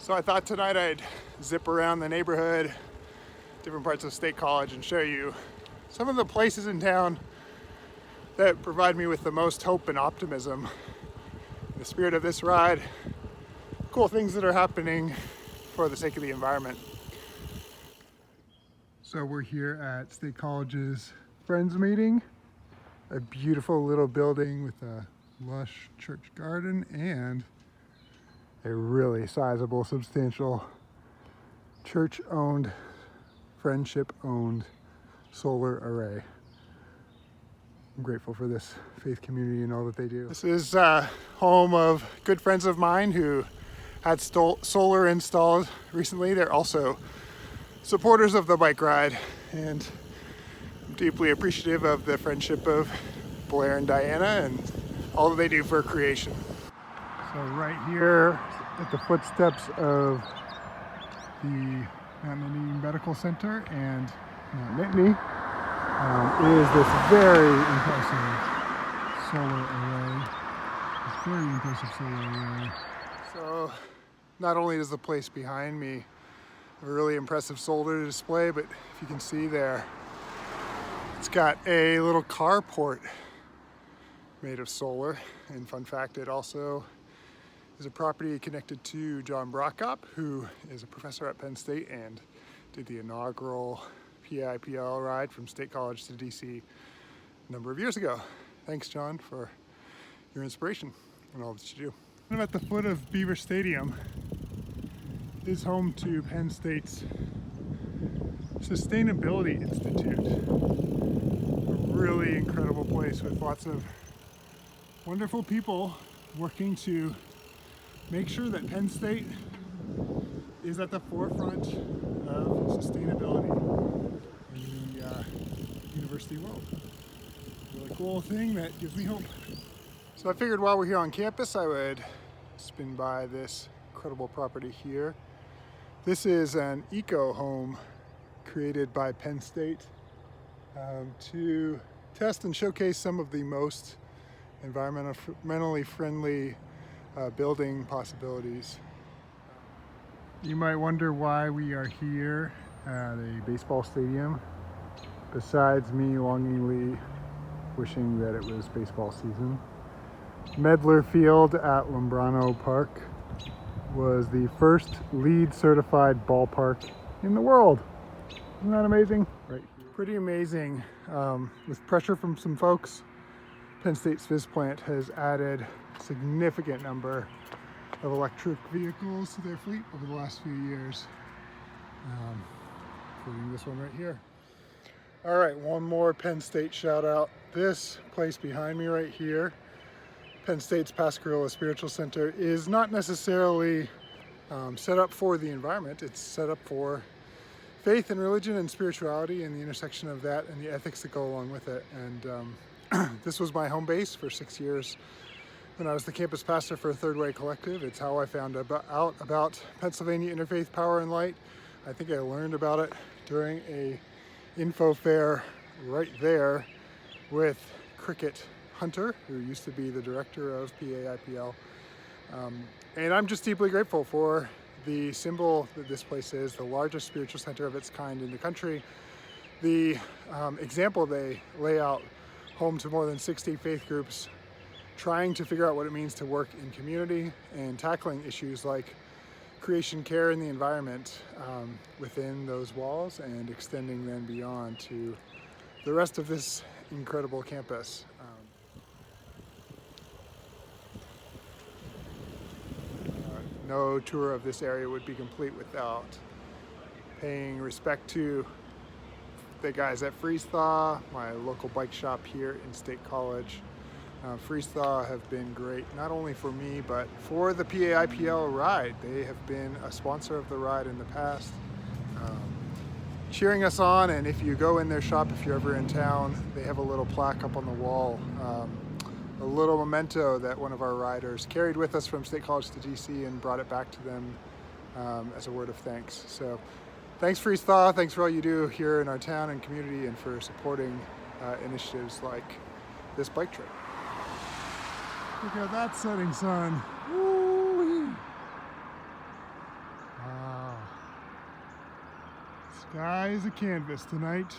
So I thought tonight I'd zip around the neighborhood, different parts of State College, and show you some of the places in town that provide me with the most hope and optimism. In the spirit of this ride, cool things that are happening for the sake of the environment. So we're here at State College's Friends Meeting, a beautiful little building with a lush church garden and a really sizable, substantial church-owned, friendship-owned solar array. I'm grateful for this faith community and all that they do. This is home of good friends of mine who had solar installed recently. They're also supporters of the bike ride, and I'm deeply appreciative of the friendship of Blair and Diana and all that they do for creation. So right here at the footsteps of the Mount Nittany Medical Center and Mount Nittany is this very impressive solar array. So not only does the place behind me have a really impressive solar display, but if you can see there, it's got a little carport made of solar. And fun fact, it also is a property connected to John Brockup, who is a professor at Penn State and did the inaugural PAIPL ride from State College to DC a number of years ago. Thanks, John, for your inspiration and all that you do. I'm at the foot of Beaver Stadium. It is home to Penn State's Sustainability Institute. A really incredible place with lots of wonderful people working to make sure that Penn State is at the forefront of sustainability in the university world. Really cool thing that gives me hope. So I figured while we're here on campus, I would spin by this incredible property here. This is an eco-home created by Penn State to test and showcase some of the most environmentally friendly building possibilities. You might wonder why we are here at a baseball stadium, besides me longingly wishing that it was baseball season. Medlar Field at Lombrano Park was the first LEED certified ballpark in the world. Isn't that amazing? Right here. Pretty amazing. With pressure from some folks, Penn State's Fizz plant has added a significant number of electric vehicles to their fleet over the last few years, including this one right here. All right, one more Penn State shout out. This place behind me right here, Penn State's Pascagoula Spiritual Center, is not necessarily set up for the environment. It's set up for faith and religion and spirituality and the intersection of that and the ethics that go along with it. And this was my home base for 6 years when I was the campus pastor for Third Way Collective. It's how I found out about Pennsylvania Interfaith Power and Light. I think I learned about it during a info fair right there with Cricket Hunter, who used to be the director of PAIPL. And I'm just deeply grateful for the symbol that this place is, the largest spiritual center of its kind in the country. The example they lay out, home to more than 60 faith groups, trying to figure out what it means to work in community and tackling issues like creation care in the environment within those walls and extending then beyond to the rest of this incredible campus. No tour of this area would be complete without paying respect to the guys at Freeze Thaw, my local bike shop here in State College. Freeze Thaw have been great, not only for me, but for the PAIPL ride. They have been a sponsor of the ride in the past, cheering us on. And if you go in their shop, if you're ever in town, they have a little plaque up on the wall, a little memento that one of our riders carried with us from State College to DC and brought it back to them as a word of thanks. So thanks, Freeze Thaw. Thanks for all you do here in our town and community and for supporting initiatives like this bike trip. Look at that setting sun. Woo-wee. Sky is a canvas tonight.